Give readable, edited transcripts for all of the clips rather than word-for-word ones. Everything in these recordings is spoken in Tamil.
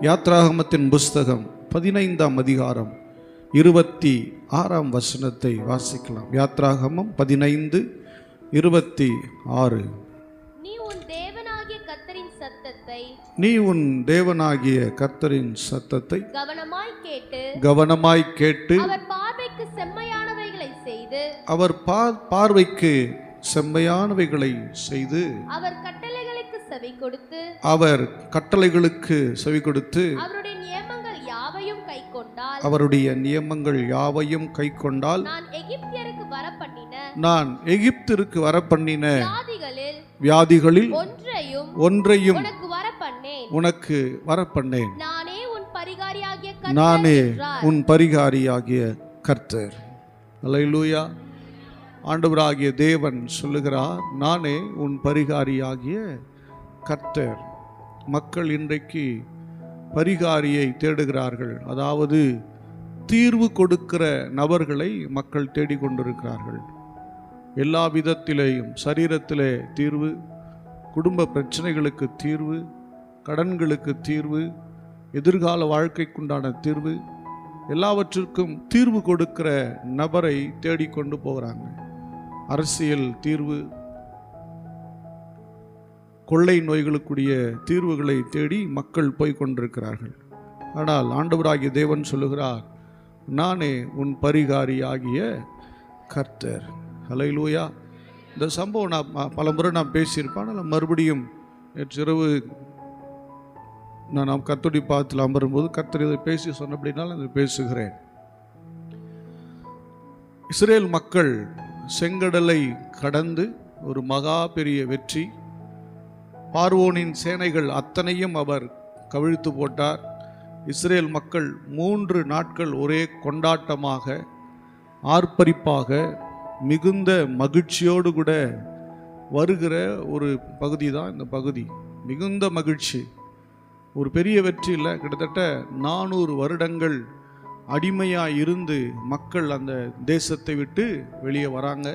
யாத்ராகமத்தின் புஸ்தகம் 15ஆம் அதிகாரம் 26ஆம் வசனத்தை வாசிக்கலாம். யாத்ராகமம் 15:26. நீ உன் தேவனாகிய கர்த்தரின் சத்தத்தை கவனமாய் கேட்டு அவர் பார்வைக்கு செம்மையானவைகளை செய்து அவர் கட்டளைகளுக்கு செவி கொடுத்து அவருடைய நியமங்கள் யாவையும் கைக்கொண்டால் நான் எகிப்திற்கு வரப்பண்ணின வியாதிகளில் ஒன்றையும் உனக்கு வரப்பண்ணேன். நானே உன் பரிகாரியாகிய கர்த்தர். அல்லேலூயா. ஆண்டவராகிய தேவன் சொல்லுகிறார், நானே உன் பரிகாரியாகிய கர்த்தர். மக்கள் இன்றைக்கு பரிகாரியை தேடுகிறார்கள். அதாவது தீர்வு கொடுக்கிற நபர்களை மக்கள் தேடிக்கொண்டிருக்கிறார்கள். எல்லா விதத்திலேயும், சரீரத்திலே தீர்வு, குடும்ப பிரச்சனைகளுக்கு தீர்வு, கடன்களுக்கு தீர்வு, எதிர்கால வாழ்க்கைக்குண்டான தீர்வு, எல்லாவற்றிற்கும் தீர்வு கொடுக்கிற நபரை தேடிக்கொண்டு போகிறாங்க. அரசியல் தீர்வு, கொள்ளை நோய்களுக்குரிய தீர்வுகளை தேடி மக்கள் போய் கொண்டிருக்கிறார்கள். ஆனால் ஆண்டவராகிய தேவன் சொல்லுகிறார், நானே உன் பரிகாரியாகிய கர்த்தர். அல்லேலூயா. இந்த சம்பவம் நான் பல முறை நான் பேசியிருப்பேன். ஆனால் மறுபடியும் நேற்றிரவு நான் கர்த்தருடைய பாதத்தில் அமரும்போது கர்த்தர் இதை பேசி சொன்னபடினால் அதை பேசுகிறேன். இஸ்ரேல் மக்கள் செங்கடலை கடந்து ஒரு மகா பெரிய வெற்றி, பார்வோனின் சேனைகள் அத்தனையும் அவர் கவிழ்த்து போட்டார். இஸ்ரேல் மக்கள் 3 நாட்கள் ஒரே கொண்டாட்டமாக, ஆர்ப்பரிப்பாக, மிகுந்த மகிழ்ச்சியோடு கூட வருகிற ஒரு பகுதி தான் இந்த பகுதி. மிகுந்த மகிழ்ச்சி. ஒரு பெரிய வெற்றி இல்லை, கிட்டத்தட்ட 400 வருடங்கள் அடிமையாக இருந்து மக்கள் அந்த தேசத்தை விட்டு வெளியே வராங்க.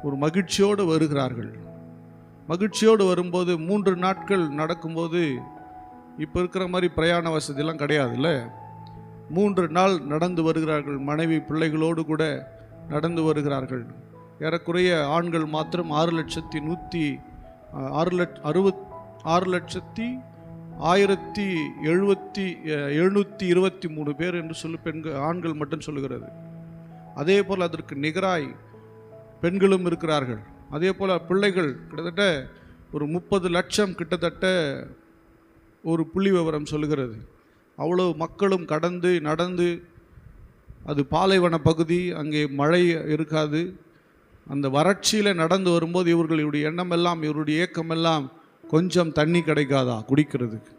ஒரு மகிழ்ச்சியோடு வருகிறார்கள். மகிழ்ச்சியோடு வரும்போது 3 நாட்கள் நடக்கும்போது இப்போ இருக்கிற மாதிரி பிரயாண வசதியெல்லாம் கிடையாது இல்லை. 3 நாள் நடந்து வருகிறார்கள். மனைவி பிள்ளைகளோடு கூட நடந்து வருகிறார்கள். ஏறக்குறைய ஆண்கள் மாத்திரம் 6,1723 பேர் என்று சொல்லி ஆண்கள் மட்டும் சொல்லுகிறது. அதே போல் அதற்கு நிகராய் பெண்களும் இருக்கிறார்கள். அதே போல் பிள்ளைகள் கிட்டத்தட்ட ஒரு 30 லட்சம் கிட்டத்தட்ட ஒரு புள்ளி விவரம் சொல்லுகிறது. அவ்வளவு மக்களும் கடந்து நடந்து, அது பாலைவன பகுதி, அங்கே மழை இருக்காது. அந்த வறட்சியில் நடந்து வரும்போது இவர்களுடைய எண்ணமெல்லாம், இவருடைய ஏக்கமெல்லாம், கொஞ்சம் தண்ணி கிடைக்காதா குடிக்கிறதுக்கு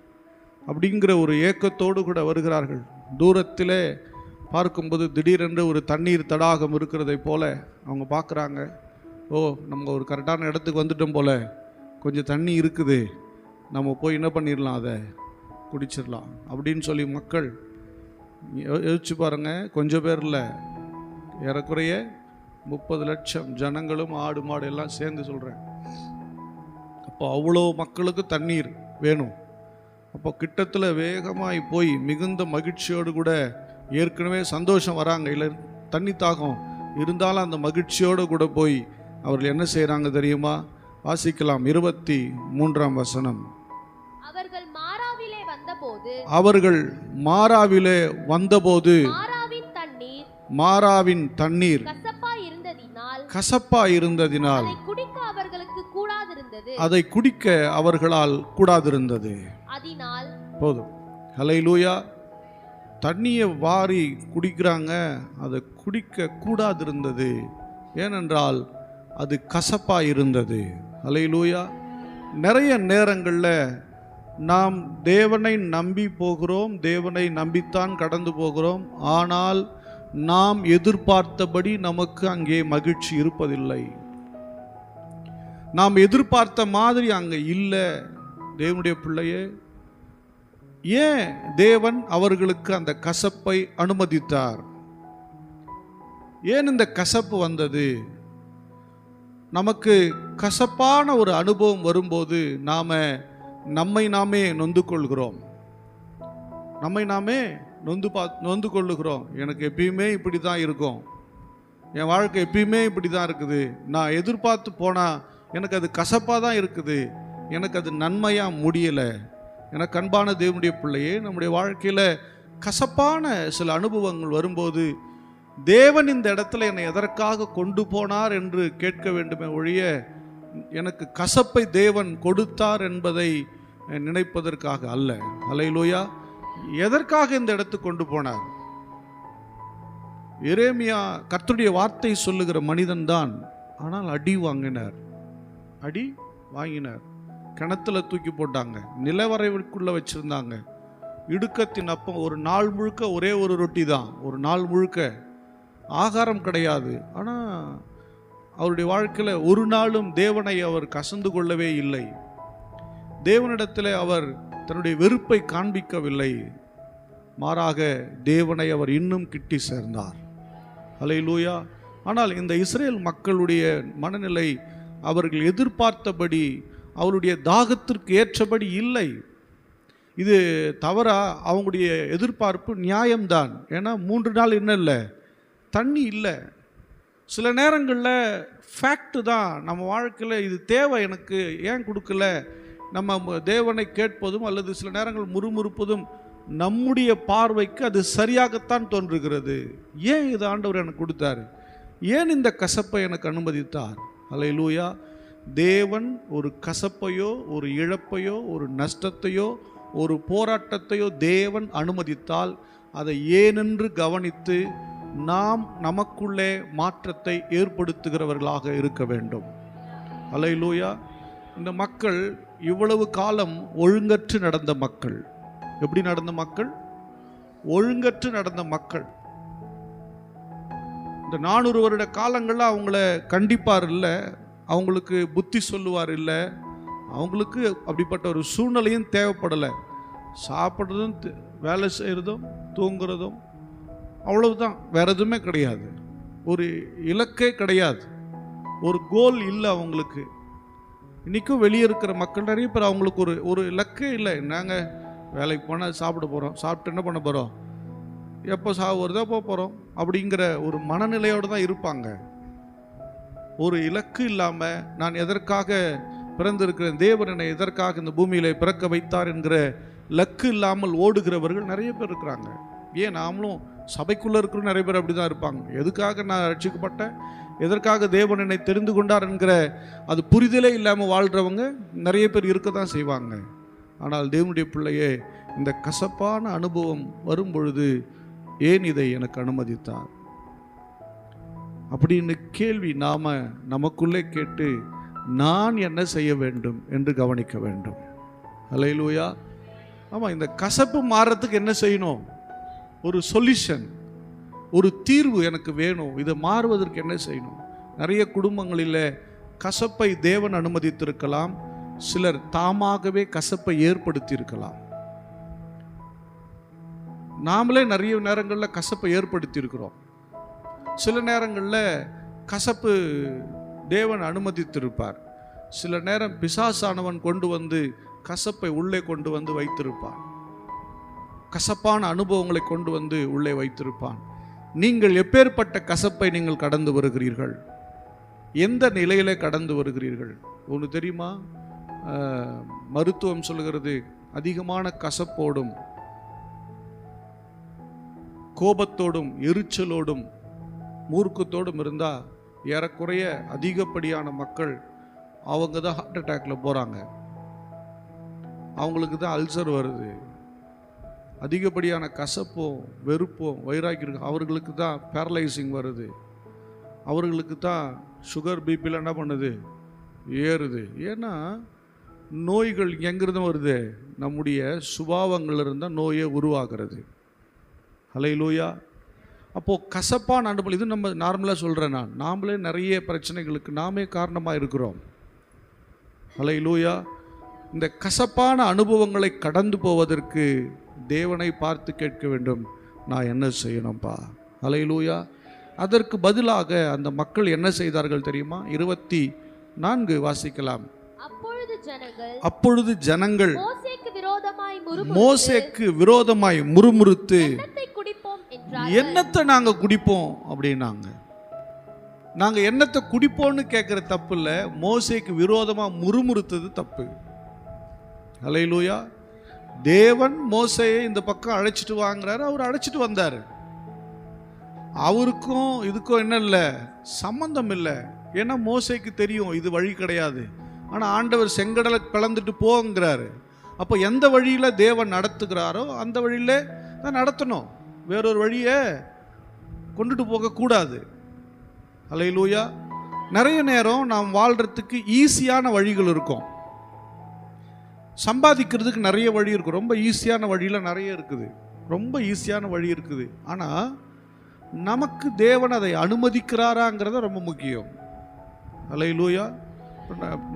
அப்படிங்கிற ஒரு ஏக்கத்தோடு கூட வருகிறார்கள். தூரத்தில் பார்க்கும்போது திடீரென்று ஒரு தண்ணீர் தடாகம் இருக்கிறதை போல அவங்க பார்க்குறாங்க. ஓ, நம்ம ஒரு கரெக்டான இடத்துக்கு வந்துட்டோம் போல், கொஞ்சம் தண்ணி இருக்குது, நம்ம போய் என்ன பண்ணிடலாம், அதை குடிச்சிடலாம் அப்படின்னு சொல்லி மக்கள் யோசிச்சு பாருங்கள். கொஞ்சம் பேர் இல்லை, ஏறக்குறைய 30 லட்சம் ஜனங்களும் ஆடு மாடு எல்லாம் சேர்ந்து சொல்கிறேன். அப்போ அவ்வளோ மக்களுக்கு தண்ணீர் வேணும். அப்போ கிட்டத்தில் வேகமாய் போய் மிகுந்த மகிழ்ச்சியோடு கூட, ஏற்கனவே சந்தோஷம் வராங்க, இல்லை தண்ணி தாகம் இருந்தாலும் அந்த மகிழ்ச்சியோடு கூட போய் அவர்கள் என்ன செய்கிறாங்க தெரியுமா? வாசிக்கலாம். 23ஆம் வசனம். அவர்கள் மாராவிலே வந்தபோது மாராவின் தண்ணீர் கசப்பா இருந்ததினால் அதை குடிக்க அவர்களால் கூடாதிருந்தது. போதும். ஹல்லேலூயா. தண்ணியை வாரி குடிக்கிறாங்க, அதை குடிக்க கூடாதிருந்தது. ஏனென்றால் அது கசப்பா இருந்தது. ஹல்லேலூயா. நிறைய நேரங்களில் நாம் தேவனை நம்பி போகிறோம், தேவனை நம்பித்தான் கடந்து போகிறோம். ஆனால் நாம் எதிர்பார்த்தபடி நமக்கு அங்கே மகிழ்ச்சி இருப்பதில்லை. நாம் எதிர்பார்த்த மாதிரி அங்கே இல்லை. தேவனுடைய பிள்ளையே, ஏன் தேவன் அவர்களுக்கு அந்த கசப்பை அனுமதித்தார்? ஏன் இந்த கசப்பு வந்தது? நமக்கு கசப்பான ஒரு அனுபவம் வரும்போது நம்மை நாமே நொந்து கொள்கிறோம். நம்மை நாமே நொந்து கொள்ளுகிறோம். எனக்கு எப்பயுமே இப்படி தான் இருக்கும், என் வாழ்க்கை எப்பயுமே இப்படி தான் இருக்குது, நான் எதிர்பார்த்து போனால் எனக்கு அது கசப்பாக தான் இருக்குது, எனக்கு அது நன்மையாக முடியலை. எனக்கு அன்பான தேவனுடைய பிள்ளையே, நம்முடைய வாழ்க்கையில் கசப்பான சில அனுபவங்கள் வரும்போது தேவன் இந்த இடத்துல என்னை எதற்காக கொண்டு போனார் என்று கேட்க வேண்டுமே ஒழிய, எனக்கு கசப்பை தேவன் கொடுத்தார் என்பதை நினைப்பதற்காக அல்ல. அல்லேலூயா. எதற்காக இந்த இடத்துக்கு கொண்டு போனார்? எரேமியா கர்த்தருடைய வார்த்தை சொல்லுகிற மனிதன் தான், ஆனால் அடி வாங்கினார். கிணத்துல தூக்கி போட்டாங்க, நிலவரைவுக்குள்ள வச்சிருந்தாங்க. இடுக்கத்தின் அப்பம், ஒரு நாள் முழுக்க ஒரே ஒரு ரொட்டி தான், ஒரு நாள் முழுக்க ஆகாரம் கிடையாது. ஆனால் அவருடைய வாழ்க்கையில் ஒரு நாளும் தேவனை அவர் கசந்து கொள்ளவே இல்லை. தேவனிடத்தில் அவர் தன்னுடைய வெறுப்பை காண்பிக்கவில்லை. மாறாக தேவனை அவர் இன்னும் கிட்டி சேர்ந்தார். அல்லேலூயா. ஆனால் இந்த இஸ்ரேல் மக்களுடைய மனநிலை அவர்கள் எதிர்பார்த்தபடி, அவருடைய தாகத்திற்கு ஏற்றபடி இல்லை. இது தவறா? அவங்களுடைய எதிர்பார்ப்பு நியாயம்தான். ஏன்னா 3 நாள் என்ன இல்லை, தண்ணி இல்லை. சில நேரங்களில் ஃபேக்ட்டு தான் நம்ம வாழ்க்கையில் இது தேவை, எனக்கு ஏன் கொடுக்கல, நம்ம தேவனை கேட்பதும் அல்லது சில நேரங்கள் முறுமுறுப்பதும் நம்முடைய பார்வைக்கு அது சரியாகத்தான் தோன்றுகிறது. ஏன் இது ஆண்டவர் எனக்கு கொடுத்தாரு, ஏன் இந்த கசப்பை எனக்கு அனுமதித்தார்? அல்லேலூயா. தேவன் ஒரு கசப்பையோ, ஒரு இழப்பையோ, ஒரு நஷ்டத்தையோ, ஒரு போராட்டத்தையோ தேவன் அனுமதித்தால் அதை ஏனென்று கவனித்து நாம் நமக்குள்ளே மாற்றத்தை ஏற்படுத்துகிறவர்களாக இருக்க வேண்டும். அல்லேலூயா. இந்த மக்கள் இவ்வளவு காலம் ஒழுங்கற்று நடந்த மக்கள். எப்படி நடந்த மக்கள்? ஒழுங்கற்று நடந்த மக்கள். இந்த 400 வருட காலங்களில் அவங்கள கண்டிப்பார் இல்லை, அவங்களுக்கு புத்தி சொல்லுவார் இல்லை, அவங்களுக்கு அப்படிப்பட்ட ஒரு சூழ்நிலையும் தேவைப்படலை. சாப்பிட்றதும் வேலை செய்கிறதும் தூங்குறதும் அவ்வளவுதான், வேற எதுவுமே கிடையாது. ஒரு இலக்கே கிடையாது, ஒரு கோல் இல்லை அவங்களுக்கு. இன்றைக்கும் வெளியே இருக்கிற மக்கள் நிறைய பேர் அவங்களுக்கு ஒரு இலக்கே இல்லை. நாங்கள் வேலைக்கு போனால் சாப்பிட போகிறோம், சாப்பிட்டு என்ன பண்ண போகிறோம், எப்போ சாவு வருதோ போக போகிறோம் அப்படிங்கிற ஒரு மனநிலையோடு தான் இருப்பாங்க. ஒரு இலக்கு இல்லாமல் நான் எதற்காக பிறந்திருக்கிறேன், தேவன் என்னை எதற்காக இந்த பூமியில் பிறக்க வைத்தார் என்கிற லக்கு இல்லாமல் ஓடுகிறவர்கள் நிறைய பேர் இருக்கிறாங்க. ஏன் நாமளும் சபைக்குள்ளே இருக்கிற நிறைய பேர் அப்படி தான் இருப்பாங்க. எதுக்காக நான் ரட்சிக்கப்பட்டேன், எதற்காக தேவன் என்னை தெரிந்து கொண்டார் என்கிற அது புரிதலே இல்லாமல் வாழ்கிறவங்க நிறைய பேர் இருக்க தான் செய்வாங்க. ஆனால் தேவனுடைய பிள்ளையே, இந்த கசப்பான அனுபவம் வரும் பொழுது ஏன் இதை எனக்கு அனுமதித்தார் அப்படின்னு கேள்வி நாம் நமக்குள்ளே கேட்டு நான் என்ன செய்ய வேண்டும் என்று கவனிக்க வேண்டும். அல்லேலூயா. ஆமாம், இந்த கசப்பு மாறுறதுக்கு என்ன செய்யணும்? ஒரு சொல்யூஷன், ஒரு தீர்வு எனக்கு வேணும். இதை மாறுவதற்கு என்ன செய்யணும்? நிறைய குடும்பங்களில் கசப்பை தேவன் அனுமதித்திருக்கலாம், சிலர் தாமாகவே கசப்பை ஏற்படுத்தி இருக்கலாம். நாமளே நிறைய நேரங்களில் கசப்பை ஏற்படுத்தி இருக்கிறோம். சில நேரங்களில் கசப்பு தேவன் அனுமதித்திருப்பார். சில நேரம் பிசாசானவன் கொண்டு வந்து கசப்பை உள்ளே கொண்டு வந்து வைத்திருப்பான். கசப்பான அனுபவங்களை கொண்டு வந்து உள்ளே வைத்திருப்பான். நீங்கள் எப்பேற்பட்ட கசப்பை நீங்கள் கடந்து வருகிறீர்கள்? எந்த நிலையிலே கடந்து வருகிறீர்கள்? ஒன்று தெரியுமா? மருத்துவம் சொல்கிறது, அதிகமான கசப்போடும் கோபத்தோடும் எரிச்சலோடும் மூர்க்கத்தோடும் இருந்தால் ஏறக்குறைய அதிகப்படியான மக்கள் அவங்க தான் ஹார்ட் அட்டாக்ல போகிறாங்க, அவங்களுக்கு தான் அல்சர் வருது. அதிகப்படியான கசப்பும் வெறுப்பும் வைராக்கியம் அவர்களுக்கு தான் பேரலைசிங் வருது. அவர்களுக்கு தான் சுகர் பிபியில் என்ன பண்ணுது, ஏறுது. ஏன்னா நோய்கள் எங்கிருந்து வருது? நம்முடைய சுபாவங்கள் இருந்தால் நோயை உருவாகிறது. அல்லேலூயா. அப்போது கசப்பான அனுபவம் இது நம்ம நார்மலாக சொல்கிறேன். நாமளே நிறைய பிரச்சனைகளுக்கு நாமே காரணமாக இருக்கிறோம். அல்லேலூயா. இந்த கசப்பான அனுபவங்களை கடந்து போவதற்கு தேவனை பார்த்து கேட்க வேண்டும், நான் என்ன செய்யணும்ப்பா? அல்லேலூயா. அதற்கு பதிலாக அந்த மக்கள் என்ன செய்தார்கள் தெரியுமா? 24 வாசிக்கலாம். அப்பொழுது ஜனங்கள் மோசேக்கு விரோதமாய் மோசேக்கு விரோதமாய் முறுமுறுத்து எண்ணத்தை குடிப்போம் என்றார். என்னத்தை நாங்க குடிப்போம் அப்படின்னாங்க. நாங்க என்னத்தை குடிப்போம்னு கேட்கிற தப்பு இல்லை, மோசேக்கு விரோதமா முறுமுறுத்தது தப்பு. அல்லேலூயா. தேவன் மோசேயை இந்த பக்கம் அழைச்சிட்டு வாங்குறாரு, அவர் அழைச்சிட்டு வந்தாரு. அவருக்கும் இதுக்கும் என்ன இல்லை, சம்பந்தம் இல்லை. ஏன்னா மோசேக்கு தெரியும் இது வழி கிடையாது. ஆனால் ஆண்டவர் செங்கடலை பிளந்துட்டு போங்கிறாரு. அப்போ எந்த வழியில் தேவன் நடத்துகிறாரோ அந்த வழியில் தான் நடத்தணும், வேறொரு வழியை கொண்டுட்டு போகக்கூடாது. அல்லேலூயா. நிறைய நேரம் நாம் வாழ்கிறதுக்கு ஈஸியான வழிகள் இருக்கும், சம்பாதிக்கிறதுக்கு நிறைய வழி இருக்கும், ரொம்ப ஈஸியான வழியில் நிறைய இருக்குது, ரொம்ப ஈஸியான வழி இருக்குது. ஆனால் நமக்கு தேவன் அதை அனுமதிக்கிறாராங்கிறத ரொம்ப முக்கியம். அல்லேலூயா.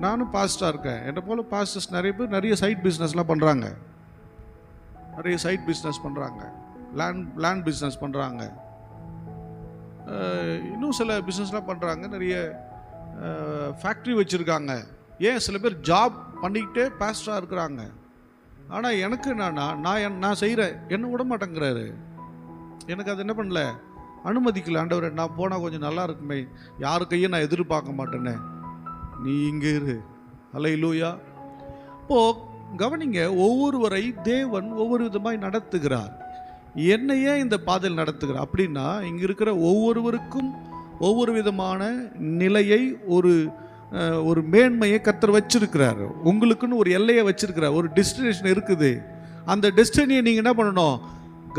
நானும் பாஸ்டாக இருக்கேன், என்னை போல் பாஸ்டர்ஸ் நிறைய பேர் நிறைய சைட் பிஸ்னஸ்லாம் பண்ணுறாங்க, நிறைய சைட் பிஸ்னஸ் பண்ணுறாங்க, லேண்ட் பிஸ்னஸ் பண்ணுறாங்க, இன்னும் சில பிஸ்னஸ்லாம் பண்ணுறாங்க, நிறைய ஃபேக்ட்ரி வச்சுருக்காங்க. ஏன் சில பேர் ஜாப் பண்ணிக்கிட்டே பாஸ்டராக இருக்கிறாங்க. ஆனால் எனக்கு நான் செய்கிறேன், என்ன விட மாட்டேங்கிறாரு. எனக்கு அது என்ன பண்ணல, அனுமதிக்கல. ஆண்டவரே, நான் போனால் கொஞ்சம் நல்லா இருக்குமே, யாரு கையும் நான் எதிர்பார்க்க மாட்டேனே, நீ இங்கே இரு. அல்லேலூயா. இப்போது கவனிங்க, ஒவ்வொருவரை தேவன் ஒவ்வொரு விதமாய் நடத்துகிறார். என்னையே இந்த பாதையில் நடத்துகிறார் அப்படின்னா, இங்கே இருக்கிற ஒவ்வொருவருக்கும் ஒவ்வொரு விதமான நிலையை, ஒரு மேன்மையை கர்த்தர் வச்சிருக்கிறார். உங்களுக்குன்னு ஒரு எல்லையை வச்சிருக்கிறார், ஒரு டெஸ்டினேஷன் இருக்குது. அந்த டெஸ்டினியை நீங்கள் என்ன பண்ணணும்,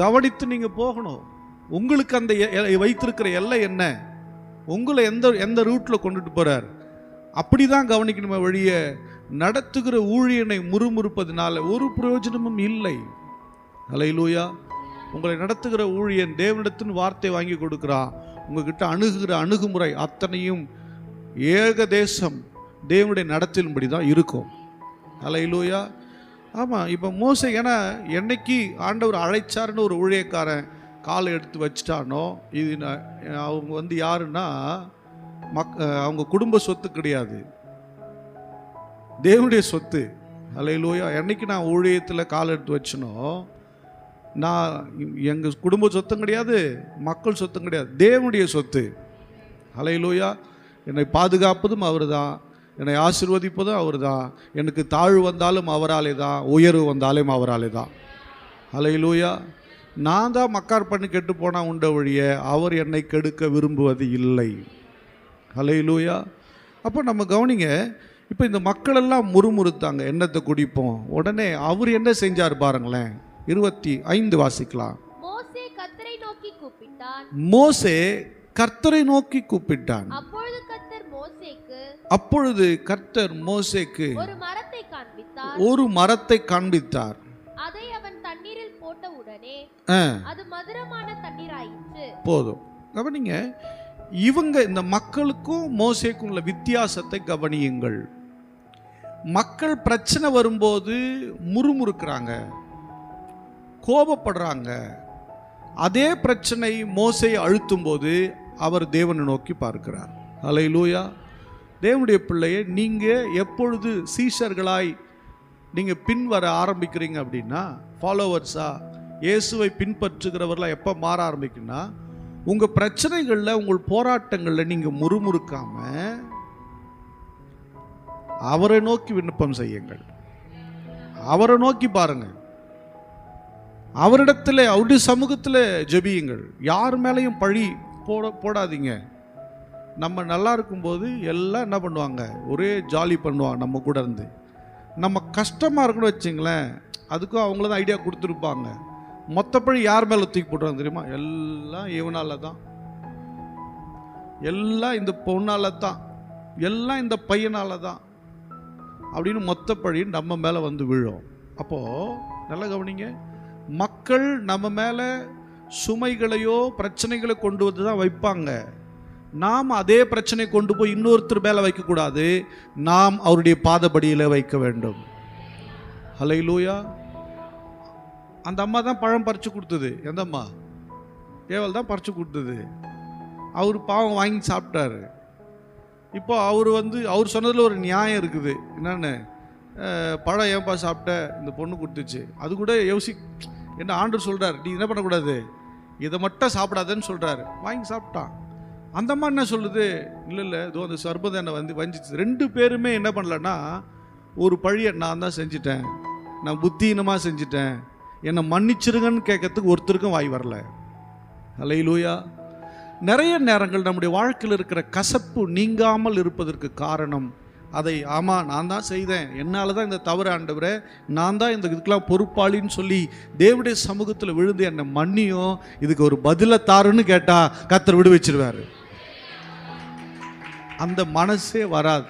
கவனித்து நீங்கள் போகணும். உங்களுக்கு அந்த வைத்திருக்கிற எல்லை என்ன, உங்களை எந்த ரூட்டில் கொண்டுட்டு போகிறார், அப்படி தான் கவனிக்கணுமே வழிய நடத்துகிற ஊழியனை முறுமுறுப்பதனால ஒரு பிரயோஜனமும் இல்லை. அல்லேலூயா. உங்களை நடத்துகிற ஊழியன் தேவனிடத்தின் வார்த்தை வாங்கி கொடுக்குறான். உங்ககிட்ட அணுகுகிற அணுகுமுறை அத்தனையும் ஏகதேசம் தேவனுடைய நடத்தின்படி தான் இருக்கும். அல்லேலூயா. ஆமாம். இப்போ மோசே, ஏன்னா என்னைக்கு ஆண்டவர் அழைச்சாருன்னு ஒரு ஊழியக்காரன் காலை எடுத்து வச்சிட்டானோ, இது அவங்க யாருன்னா அவங்க குடும்ப சொத்து கிடையாது, தேவனுடைய சொத்து. அல்லேலூயா. என்னைக்கு நான் ஊழியத்தில் கால் எடுத்து வச்சனோ, நான் எங்கள் குடும்ப சொத்தும் கிடையாது, மக்கள் சொத்தும் கிடையாது, தேவனுடைய சொத்து. அல்லேலூயா. என்னை பாதுகாப்பதும் அவர் தான், என்னை ஆசீர்வதிப்பதும் அவர் தான், எனக்கு தாழ்வு வந்தாலும் அவராலே தான், உயர்வு வந்தாலும் அவராலே தான். அல்லேலூயா. நான் தான் மக்கார் பண்ணி கெட்டு போனால் உண்ட வழிய அவர் என்னை கெடுக்க விரும்புவது இல்லை. அல்லேலூயா. அப்போ நம்ம கவனிங்க, இப்போ இந்த மக்களெல்லாம் முறுமுறுத்தாங்க, என்னத்தை குடிப்போம். உடனே அவர் என்ன செஞ்சார் பாருங்களேன், 25 வாசிக்கலாம். மோசே கர்த்தரை நோக்கி கூப்பிட்டான். மோசே கர்த்தரை நோக்கி கூப்பிட்டான். அப்பொழுது கர்த்தர் மோசேக்கு ஒரு மரத்தை காண்பித்தார். அதை அவன் தண்ணீரில் போட்ட உடனே அது மதுரமான தண்ணீராயிற்று. போதும். கவனிங்க, இவங்க இந்த மக்களுக்கும் மோசேக்கும் உள்ள வித்தியாசத்தை கவனியுங்கள். மக்கள் பிரச்சனை வரும்போது முறுமுறுக்கிறாங்க, கோபப்படுறாங்க. அதே பிரச்சனை மோசேயை அழுத்தும் போது அவர் தேவனை நோக்கி பார்க்கிறார். அல்லேலூயா. தேவனுடைய பிள்ளையை நீங்கள் எப்பொழுது சீஷர்களாய் நீங்கள் பின்வர ஆரம்பிக்கிறீங்க அப்படின்னா, ஃபாலோவர்ஸாக இயேசுவை பின்பற்றுகிறவர்களாக எப்போ மாற ஆரம்பிக்குன்னா, உங்கள் பிரச்சனைகளில், உங்கள் போராட்டங்களில் நீங்கள் முறுமுறுக்காமல் அவரை நோக்கி விண்ணப்பம் செய்யுங்கள். அவரை நோக்கி பாருங்கள், அவரிடத்தில், அவருடைய சமூகத்தில் ஜெபியுங்கள். யார் மேலேயும் பழி போடாதீங்க. நம்ம நல்லா இருக்கும்போது எல்லாம் என்ன பண்ணுவாங்க, ஒரே ஜாலி பண்ணுவாங்க நம்ம கூட இருந்து. நம்ம கஷ்டமாக இருக்குன்னு வச்சுங்களேன், அதுக்கும் அவங்கள தான் ஐடியா கொடுத்துருப்பாங்க. மொத்தப்படி யார் மேலே தூக்கி போட்டுருவாங்க தெரியுமா, எல்லாம் இவனால தான், எல்லாம் இந்த பொண்ணால தான், எல்லாம் இந்த பையனால தான் அப்படின்னு மொத்தப்படி நம்ம மேலே வந்து விழும். அப்போது நல்லா கவனிங்க, மக்கள் நம்ம மேலே சுமைகளையோ பிரச்சனைகளை கொண்டு வந்து தான் வைப்பாங்க. நாம் அதே பிரச்சனை கொண்டு போய் இன்னொருத்தர் மேலே வைக்கக்கூடாது, நாம் அவருடைய பாதபடியில் வைக்க வேண்டும். ஹல்லேலூயா. அந்த அம்மா தான் பழம் பறித்து கொடுத்தது. எந்த அம்மா? ஏவல் தான் பறித்து கொடுத்தது. அவர் பாவம் வாங்கி சாப்பிட்டாரு. இப்போ அவர் சொன்னதில் ஒரு நியாயம் இருக்குது. என்னென்னு, பழம் ஏன்பா சாப்பிட்ட, இந்த பொண்ணு கொடுத்துச்சு. அது கூட என்ன ஆண்டவர் சொல்கிறார், நீ என்ன பண்ணக்கூடாது, இதை மட்டும் சாப்பிடாதன்னு சொல்கிறாரு. வாங்கி சாப்பிட்டான். அந்த மாதிரி என்ன சொல்லுது, இல்லை இதோ அந்த சர்பம் என்னை வஞ்சிச்சு. 2 பேருமே என்ன பண்ணலன்னா, ஒரு பழியை நான் தான் செஞ்சிட்டேன், நான் புத்தியீனமாக செஞ்சிட்டேன், என்னை மன்னிச்சிருங்கன்னு கேட்கறதுக்கு ஒருத்தருக்கும் வாய் வரல. அல்லேலூயா. நிறைய நேரங்கள் நம்முடைய வாழ்க்கையில் இருக்கிற கசப்பு நீங்காமல் இருப்பதற்கு காரணம் அதை ஆமாம் நான் தான் செய்தேன், என்னால் தான் இந்த தவறு ஆண்டவரே, நான் தான் இந்த இதுக்கெல்லாம் பொறுப்பாளின்னு சொல்லி தேவனுடைய சமூகத்தில் விழுந்து என்னை மன்னியும், இதுக்கு ஒரு பதிலை தாருன்னு கேட்டால் கர்த்தர் விடுவிச்சிருவார். அந்த மனசே வராது.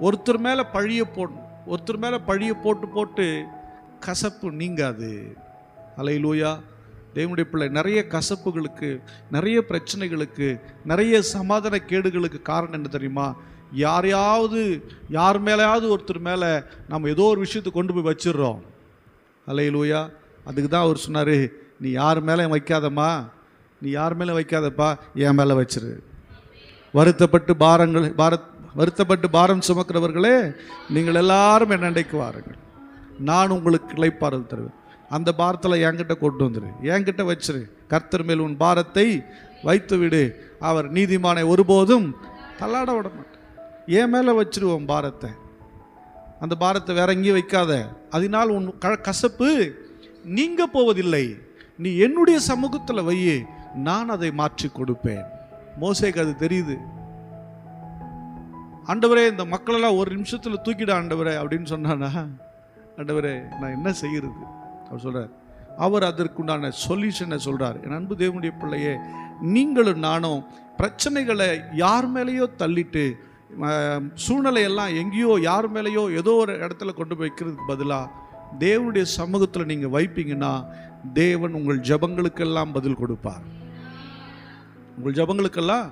ஒருத்தர் மேலே பழியை போட்டு கசப்பு நீங்காது. அல்லேலூயா. தேவனுடைய பிள்ளை, நிறைய கசப்புகளுக்கு, நிறைய பிரச்சனைகளுக்கு, நிறைய சமாதான கேடுகளுக்கு காரணம் என்ன தெரியுமா? யார் மேலேயாவது ஒருத்தர் மேலே நம்ம ஏதோ ஒரு விஷயத்தை கொண்டு போய் வச்சிடுறோம். அல்லேலூயா. அதுக்கு தான் அவர் சொன்னார், நீ யார் மேலே வைக்காதம்மா, நீ யார் மேலே வைக்காதப்பா, என் மேலே வச்சிரு. வருத்தப்பட்டு பாரம் சுமக்கிறவர்களே, நீங்கள் எல்லாரும் என்னண்டைக்கு வாருங்கள், நான் உங்களுக்கு இளைப்பாறுதல் தருவேன். அந்த பாரத்தில் என்கிட்ட கொண்டு வந்துரு, என்கிட்ட வச்சிரு. கர்த்தர் மேல் உன் பாரத்தை வைத்து விடு, அவர் நீதிமானை ஒருபோதும் தள்ளாட விட மாட்டார். என் மேலே வச்சிருவோம் பாரத்தை. அந்த பாரத்தை வேற எங்கேயும் வைக்காத. அதனால் உன் கசப்பு நீங்க போவதில்லை. நீ என்னுடைய சமூகத்தில் வையே, நான் அதை மாற்றி கொடுப்பேன். மோசேக்கு அது தெரியுது. ஆண்டவரே, இந்த மக்களெல்லாம் ஒரு நிமிஷத்தில் தூக்கிட ஆண்டவரே அப்படின்னு சொன்னானா, ஆண்டவரே நான் என்ன செய்கிறது அவர் சொல்கிறார். அவர் அதற்குண்டான சொல்யூஷனை சொல்கிறார். என் அன்பு தேவனுடைய பிள்ளையே, நீங்களும் நானும் பிரச்சனைகளை யார் மேலேயோ தள்ளிட்டு, சூழ்நிலையெல்லாம் எங்கேயோ யார் மேலேயோ ஏதோ ஒரு இடத்துல கொண்டு போய் வைக்கிறதுக்கு பதிலாக தேவனுடைய சமூகத்தில் நீங்கள் வைப்பீங்கன்னா, தேவன் உங்கள் ஜபங்களுக்கெல்லாம் பதில் கொடுப்பார். உங்கள் ஜபங்களுக்கெல்லாம்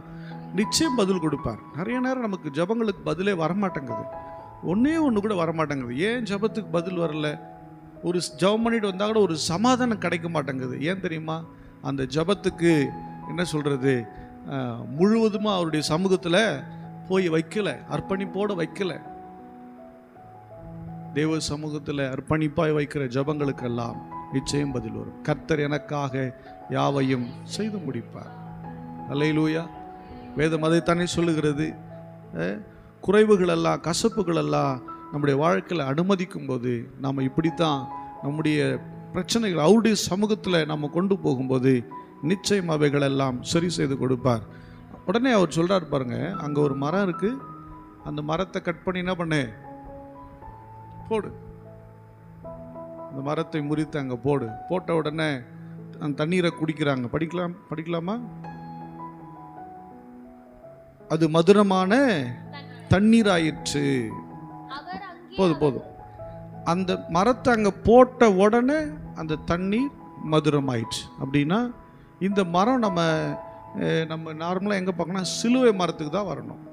நிச்சயம் பதில் கொடுப்பார். நிறைய நேரம் நமக்கு ஜபங்களுக்கு பதிலே வரமாட்டேங்குது. ஒன்று கூட வரமாட்டேங்குது. ஏன் ஜபத்துக்கு பதில் வரல? ஒரு ஜபம் பண்ணிட்டு வந்தால் கூட ஒரு சமாதானம் கிடைக்க மாட்டேங்குது. ஏன் தெரியுமா? அந்த ஜபத்துக்கு என்ன சொல்கிறது, முழுவதுமாக அவருடைய சமூகத்தில் போய் வைக்கல, அர்ப்பணிப்போடு வைக்கல. தேவ சமூகத்தில் அர்ப்பணிப்பாய் வைக்கிற ஜபங்களுக்கெல்லாம் நிச்சயம் பதில் வரும். கர்த்தர் எனக்காக யாவையும் செய்து முடிப்பார். அல்லேலூயா. வேதம் அதைத்தானே சொல்லுகிறது. குறைவுகளெல்லாம், கசப்புகளெல்லாம் நம்முடைய வாழ்க்கையில் அனுமதிக்கும் போது நாம் இப்படித்தான் நம்முடைய பிரச்சனைகள் அவருடைய சமூகத்தில் நம்ம கொண்டு போகும்போது நிச்சயம் அவைகளெல்லாம் சரி செய்து கொடுப்பார். உடனே அவர் சொல்கிறார் பாருங்க, அங்கே ஒரு மரம் இருக்குது, அந்த மரத்தை கட் பண்ணி என்ன பண்ணு, போடு. அந்த மரத்தை முறித்து அங்கே போடு. போட்ட உடனே அந்த தண்ணீரை குடிக்கிறாங்க. படிக்கலாமா? அது மதுரமான தண்ணீர் ஆயிற்று. போதும். அந்த மரத்தை அங்கே போட்ட உடனே அந்த தண்ணீர் மதுரம் ஆயிடுச்சு. அப்படின்னா இந்த மரம் நம்ம நார்மலாக எங்கே பார்க்கணும், சிலுவை மரத்துக்கு தான் வரணும்.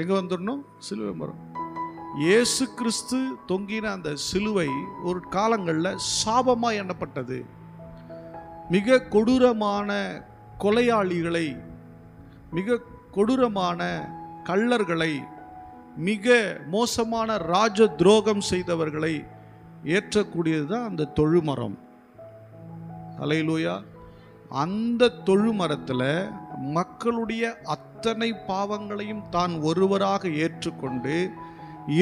எங்கே வந்துடணும்? சிலுவை மரம். இயேசு கிறிஸ்து தொங்கின அந்த சிலுவை ஒரு காலங்களில் சாபமாக எண்ணப்பட்டது. மிக கொடூரமான கொலையாளிகளை, மிக கொடூரமான கள்ளர்களை, மிக மோசமான ராஜ துரோகம் செய்தவர்களை ஏற்றக்கூடியது தான் அந்த தொழுமரம். அல்லேலூயா. அந்த தொழுமரத்தில் மக்களுடைய அத்தனை பாவங்களையும் தான் ஒருவராக ஏற்றுக்கொண்டு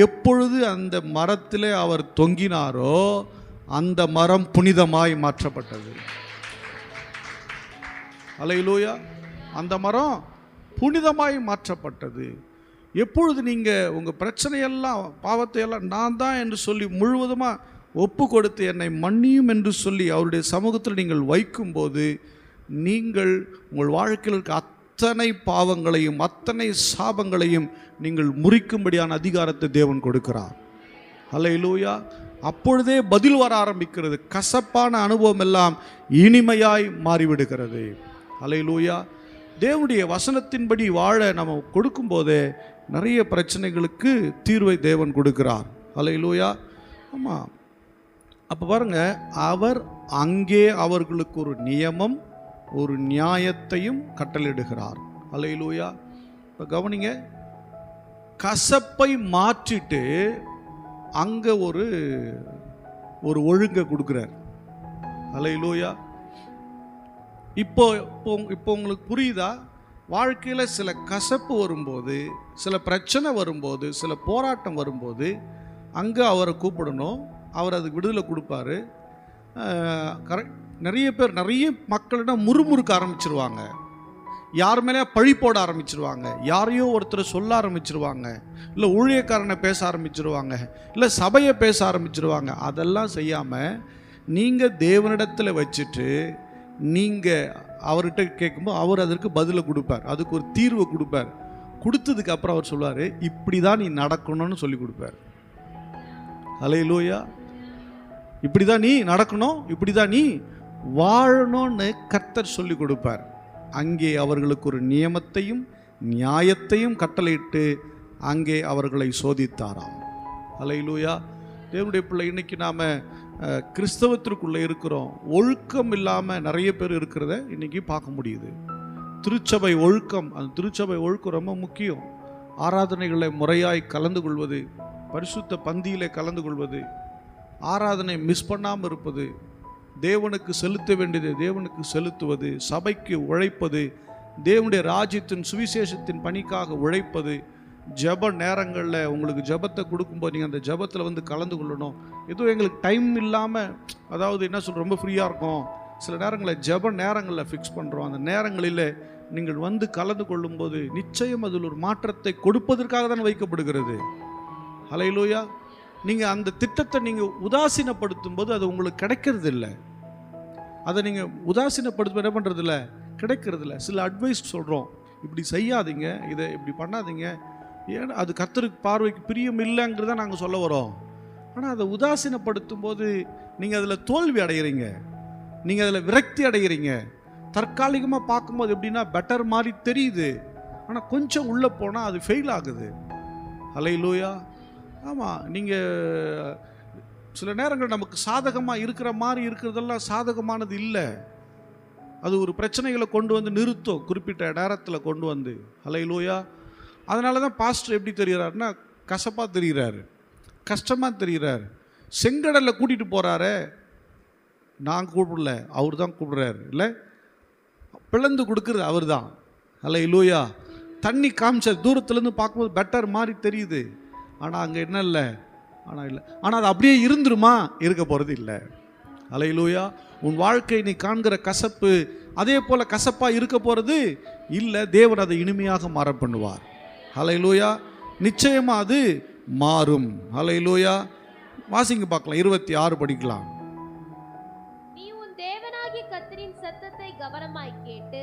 எப்பொழுது அந்த மரத்தில் அவர் தொங்கினாரோ அந்த மரம் புனிதமாய் மாற்றப்பட்டது. அல்லேலூயா. அந்த மரம் புனிதமாய் மாற்றப்பட்டது. எப்பொழுது நீங்கள் உங்கள் பிரச்சனையெல்லாம், பாவத்தையெல்லாம் நான் தான் என்று சொல்லி முழுவதுமாக ஒப்பு கொடுத்து என்னை மன்னியும் என்று சொல்லி அவருடைய சமூகத்தில் நீங்கள் வைக்கும்போது நீங்கள் உங்கள் வாழ்க்கையில் இருக்க அத்தனை பாவங்களையும் அத்தனை சாபங்களையும் நீங்கள் முறிக்கும்படியான அதிகாரத்தை தேவன் கொடுக்கிறார். அல்லேலூயா. அப்பொழுதே பதில் வர ஆரம்பிக்கிறது. கசப்பான அனுபவம் எல்லாம் இனிமையாய் மாறிவிடுகிறது. அல்லேலூயா. தேவனுடைய வசனத்தின்படி வாழ நம்ம கொடுக்கும்போதே நிறைய பிரச்சனைகளுக்கு தீர்வை தேவன் கொடுக்கிறார். அல்லேலூயா. ஆமாம். அப்போ பாருங்க, அவர் அங்கே அவர்களுக்கு ஒரு நியமம், ஒரு நியாயத்தையும் கட்டளையிடுகிறார். அல்லேலூயா. இப்போ கவனிங்க, கசப்பை மாற்றிட்டு அங்கே ஒரு ஒழுங்கை கொடுக்குறார். அல்லேலூயா. இப்போ உங்களுக்கு புரியுதா? வாழ்க்கையில் சில கசப்பு வரும்போது, சில பிரச்சனை வரும்போது, சில போராட்டம் வரும்போது அங்கே அவரை கூப்பிடணும். அவர் அதுக்கு விடுதலை கொடுப்பாரு. நிறைய பேர், நிறைய மக்களிடம் முறுமுறுக்க ஆரம்பிச்சிருவாங்க. யார் மேலே பழி போட ஆரம்பிச்சிருவாங்க, யாரையோ ஒருத்தர் சொல்ல ஆரம்பிச்சிருவாங்க, இல்லை ஊழியக்காரனை பேச ஆரம்பிச்சிருவாங்க, இல்லை சபையை பேச ஆரம்பிச்சிருவாங்க. அதெல்லாம் செய்யாமல் நீங்கள் தேவனிடத்தில் வச்சுட்டு நீங்கள் அவர்கிட்ட கேட்கும்போது அவர் அதற்கு பதிலை கொடுப்பார், அதுக்கு ஒரு தீர்வை கொடுப்பார். கொடுத்ததுக்கு அப்புறம் அவர் சொல்லுவார், இப்படி தான் நீ நடக்கணும்னு சொல்லி கொடுப்பார். அல்லேலூயா. இப்படி தான் நீ நடக்கணும், இப்படி தான் நீ வாழணும்னு கர்த்தர் சொல்லி கொடுப்பார். அங்கே அவர்களுக்கு ஒரு நியமத்தையும் நியாயத்தையும் கட்டளையிட்டு அங்கே அவர்களை சோதித்தாராம். அல்லேலூயா. தேவனுடைய பிள்ளை, இன்னைக்கு நாம் கிறிஸ்தவத்திற்குள்ளே இருக்கிறோம். ஒழுக்கம் இல்லாமல் நிறைய பேர் இருக்கிறத இன்றைக்கி பார்க்க முடியுது. திருச்சபை ஒழுக்கம், அந்த திருச்சபை ஒழுக்கம் ரொம்ப முக்கியம். ஆராதனைகளை முறையாய் கலந்து கொள்வது, பரிசுத்த பந்தியிலே கலந்து கொள்வது, ஆராதனை மிஸ் பண்ணாமல் இருப்பது, தேவனுக்கு செலுத்த வேண்டியதை தேவனுக்கு செலுத்துவது, சபைக்கு உழைப்பது, தேவனுடைய ராஜ்யத்தின் சுவிசேஷத்தின் பணிக்காக உழைப்பது, ஜெப நேரங்களில் உங்களுக்கு ஜெபத்தை கொடுக்கும்போது நீங்கள் அந்த ஜெபத்தில் கலந்து கொள்ளணும். எதுவும் எங்களுக்கு டைம் இல்லாமல், அதாவது என்ன சொல்கிறோம், ரொம்ப ஃப்ரீயாக இருக்கும், சில நேரங்களில் ஜெப நேரங்களில் ஃபிக்ஸ் பண்ணுறோம். அந்த நேரங்களில் நீங்கள் கலந்து கொள்ளும்போது நிச்சயம் அதில் ஒரு மாற்றத்தை கொடுப்பதற்காக தான் வைக்கப்படுகிறது. அல்லேலூயா. நீங்கள் அந்த திட்டத்தை நீங்கள் உதாசீனப்படுத்தும் போது அது உங்களுக்கு கிடைக்கிறது இல்லை. அதை நீங்கள் உதாசீனப்படுத்த என்ன பண்ணுறதில்ல, கிடைக்கிறது இல்லை. சில அட்வைஸ் சொல்கிறோம், இப்படி செய்யாதீங்க, இதை இப்படி பண்ணாதீங்க, ஏன்னா அது கர்த்தருக்கு பார்வைக்கு பிரியம் இல்லைங்கிறத நாங்கள் சொல்ல வரோம். ஆனால் அதை உதாசீனப்படுத்தும் போது நீங்கள் அதில் தோல்வி அடைகிறீங்க, நீங்கள் அதில் விரக்தி அடைகிறீங்க. தற்காலிகமாக பார்க்கும்போது எப்படின்னா பெட்டர் மாதிரி தெரியுது, ஆனால் கொஞ்சம் உள்ளே போனால் அது ஃபெயில் ஆகுது. அல்லேலூயா. ஆமாம், நீங்கள் சில நேரங்கள் நமக்கு சாதகமாக இருக்கிற மாதிரி இருக்கிறதெல்லாம் சாதகமானது இல்லை. அது ஒரு பிரச்சனைகளை கொண்டு நிறுத்தும், குறிப்பிட்ட நேரத்தில் கொண்டு அல்லேலூயா. அதனால தான் பாஸ்டர் எப்படி தெரிகிறாருன்னா கசப்பாக தெரிகிறாரு, கஷ்டமாக தெரிகிறாரு. செங்கடலில் கூட்டிகிட்டு போகிறாரு, நான் கூப்பிடல, அவர் தான் கூப்பிடுறாரு. இல்லை, பிளந்து கொடுக்குறது அவர் தான். அல்லேலூயா. தண்ணி காமிச்ச தூரத்துலேருந்து பார்க்கும்போது பெட்டர் மாதிரி தெரியுது, ஆனால் அங்கே என்ன இல்லை, ஆனால் அது அப்படியே இருந்துருமா, இருக்க போகிறது இல்லை. அல்லேலூயா. உன் வாழ்க்கை நீ காண்கிற கசப்பு அதே போல் கசப்பாக இருக்க போகிறது இல்லை. தேவன் அதை இனிமையாக மாற பண்ணுவார். அல்லேலூயா. நிச்சயமாக அது மாறும். அல்லேலூயா. வாசிங்க பார்க்கலாம், 26 படிக்கலாம். நீ உன் தேவனாகிய கர்த்தரின் சத்தத்தை கவனமாய் கேட்டு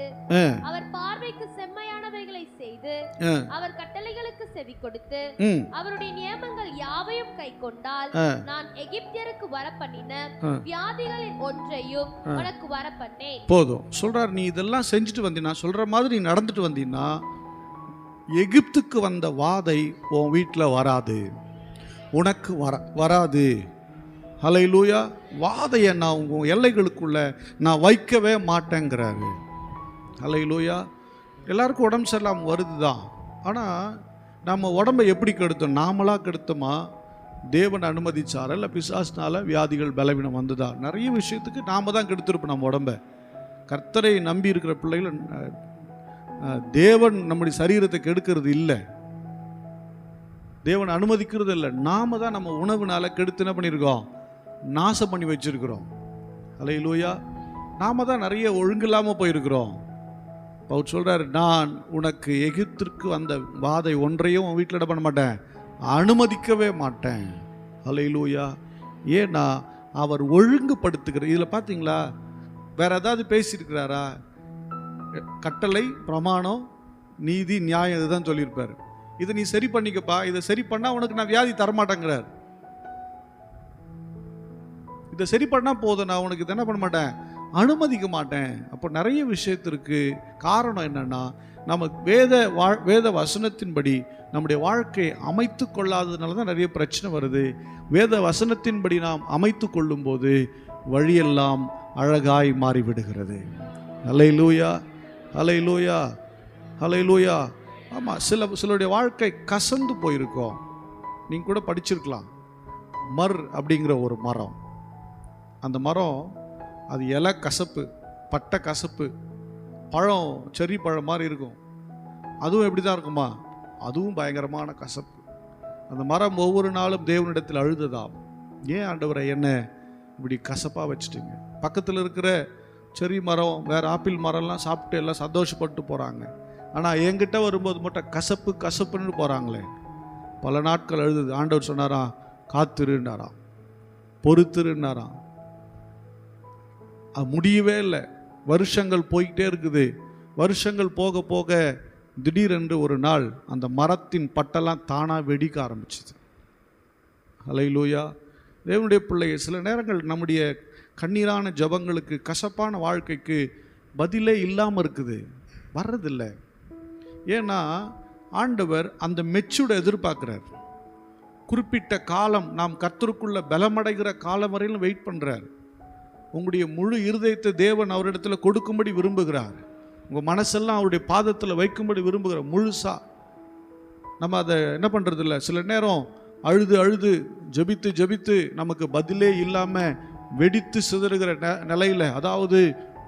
அவர் பார்வைக்கு செம்மையானவைகளை செய்து அவர் கட்டளைகளுக்கு செவி கொடுத்து அவருடைய நியமங்கள் யாவையும் கைக்கொண்டால் நான் எகிப்தியருக்கு வரப்பண்ணின வியாதிகளின் ஒன்றையும் உனக்கு வரப்பண்ணேன். போதும் சொல்றார். நீ இதெல்லாம் செஞ்சுட்டு வந்தீனா, சொல்ற மாதிரி நீ நடந்துட்டு வந்தீன்னா எகிப்துக்கு வந்த வாதை உன் வீட்டில் வராது, உனக்கு வராது. அல்லேலூயா. வாதையை நான் உங்கள் எல்லைகளுக்குள்ள நான் வைக்கவே மாட்டேங்கிறாரு. அல்லேலூயா. எல்லாருக்கும் உடம்பு சரியில்லாமல் வருது தான், ஆனால் நம்ம உடம்பை எப்படி கெடுத்தோம்? நாமளாக கெடுத்தோமா, தேவன் அனுமதிச்சார், இல்லை பிசாசினால வியாதிகள் பலவீனம் வந்ததா? நிறைய விஷயத்துக்கு நாம் தான் கெடுத்திருப்போம் நம்ம உடம்பை. கர்த்தரை நம்பி இருக்கிற பிள்ளைகள், தேவன் நம்முடைய சரீரத்தை கெடுக்கிறது இல்லை, தேவன் அனுமதிக்கிறது இல்லை. நாம தான் நம்ம உணவுனால கெடுத்து என்ன பண்ணியிருக்கோம், நாசம் பண்ணி வச்சிருக்கிறோம். அல்லேலூயா. நாம தான் நிறைய ஒழுங்கில்லாமல் போயிருக்கிறோம். அவர் சொல்றாரு, நான் உனக்கு எகிப்திற்கு வந்த வாதை ஒன்றையும் உன் வீட்டில் இட பண்ண மாட்டேன், அனுமதிக்கவே மாட்டேன். அல்லேலூயா. ஏன்னா அவர் ஒழுங்குபடுத்துகிறார். இதில் பார்த்தீங்களா, வேற ஏதாவது பேசியிருக்கிறாரா? கட்டளை, பிரமாணம், நீதி, நியாயம் இதுதான் சொல்லியிருப்பார். இதை நீ சரி பண்ணிக்கப்பா, இதை சரி பண்ணா உனக்கு நான் வியாதி தரமாட்டேங்கிறார். இதை சரி பண்ணா போதும், நான் உனக்கு இதை என்ன பண்ண மாட்டேன், அனுமதிக்க மாட்டேன். அப்போ நிறைய விஷயத்திற்கு காரணம் என்னன்னா, நம்ம வேத வசனத்தின்படி நம்முடைய வாழ்க்கையை அமைத்து கொள்ளாததுனால தான் நிறைய பிரச்சனை வருது. வேத வசனத்தின்படி நாம் அமைத்து கொள்ளும் போது வழியெல்லாம் அழகாய் மாறிவிடுகிறது. அல்லேலூயா. அல்லேலூயா. அல்லேலூயா. ஆமாம், சிலருடைய வாழ்க்கை கசந்து போயிருக்கோம். நீங்கள் கூட படிச்சிருக்கலாம். மர் அப்படிங்கிற ஒரு மரம், அந்த மரம் அது இலை கசப்பு, பட்டை கசப்பு, பழம் செர்ரி பழம் மாதிரி இருக்கும். அதுவும் எப்படி தான் இருக்குமா? அதுவும் பயங்கரமான கசப்பு. அந்த மரம் ஒவ்வொரு நாளும் தேவனிடத்தில் அழுததாம், ஏன் ஆண்டவரை என்ன இப்படி கசப்பாக வச்சுட்டீங்க? பக்கத்தில் இருக்கிற செர்ரி மரம், வேறு ஆப்பிள் மரம்லாம் சாப்பிட்டு எல்லாம் சந்தோஷப்பட்டு போகிறாங்க. ஆனால் என்கிட்ட வரும்போது மட்டும் கசப்பு கசப்புன்னு போகிறாங்களே. பல நாட்கள் அழுது. ஆண்டவர் சொன்னாராம், காத்திருன்னாராம், பொறுத்திருன்னாராம். அது முடியவே இல்லை. வருஷங்கள் போய்கிட்டே இருக்குது. வருஷங்கள் போக போக திடீரென்று ஒரு நாள் அந்த மரத்தின் பட்டெல்லாம் தானாக வெடிக்க ஆரம்பிச்சிது. ஹல்லேலூயா. தேவனுடைய பிள்ளையை, சில நேரங்கள் நம்முடைய கண்ணீரான ஜபங்களுக்கு, கசப்பான வாழ்க்கைக்கு பதிலே இல்லாமல் இருக்குது, வர்றதில்லை. ஏன்னா ஆண்டவர் அந்த மெச்சூர்டை எதிர்பார்க்குறார். குறிப்பிட்ட காலம் நாம் கர்த்தருக்குள்ள பலமடைகிற காலம் வரையிலும் வெயிட் பண்ணுறார். உங்களுடைய முழு இருதயத்தை தேவன் அவரிடத்தில் கொடுக்கும்படி விரும்புகிறார். உங்கள் மனசெல்லாம் அவருடைய பாதத்தில் வைக்கும்படி விரும்புகிறார் முழுசாக. நம்ம அதை என்ன பண்ணுறது இல்லை. சில நேரம் அழுது அழுது ஜெபித்து ஜெபித்து நமக்கு பதிலே இல்லாமல் வெடித்து சிதறுகிற நிலையில், அதாவது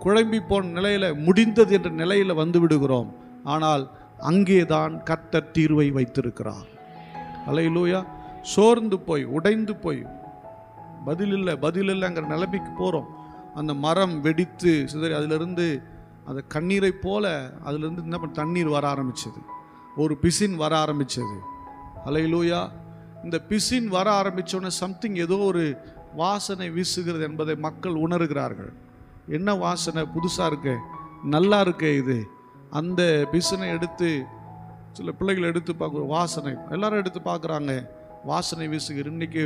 குழம்பி போன நிலையில், முடிந்தது என்ற நிலையில் வந்து விடுகிறோம். ஆனால் அங்கே தான் கர்த்தர் தீர்வை வைத்திருக்கிறார். ஹல்லேலூயா. சோர்ந்து போய் உடைந்து போய் பதில் இல்லைங்கிற நிலைமைக்கு போகிறோம். அந்த மரம் வெடித்து சிதறி அதிலிருந்து அந்த கண்ணீரை போல அதிலிருந்து என்ன பண்ண தண்ணீர் வர ஆரம்பிச்சது, ஒரு பிசின் வர ஆரம்பிச்சது. ஹல்லேலூயா. இந்த பிசின் வர ஆரம்பித்தோன்னே சம்திங், ஏதோ ஒரு வாசனை வீசுகிறது என்பதை மக்கள் உணர்கிறார்கள். என்ன வாசனை? புதுசாக இருக்கு, நல்லா இருக்கு இது. அந்த பிசினை எடுத்து சில பிள்ளைகள் எடுத்து பார்க்குற வாசனை, எல்லாரும் எடுத்து பார்க்குறாங்க, வாசனை வீசுகிற. இன்னைக்கு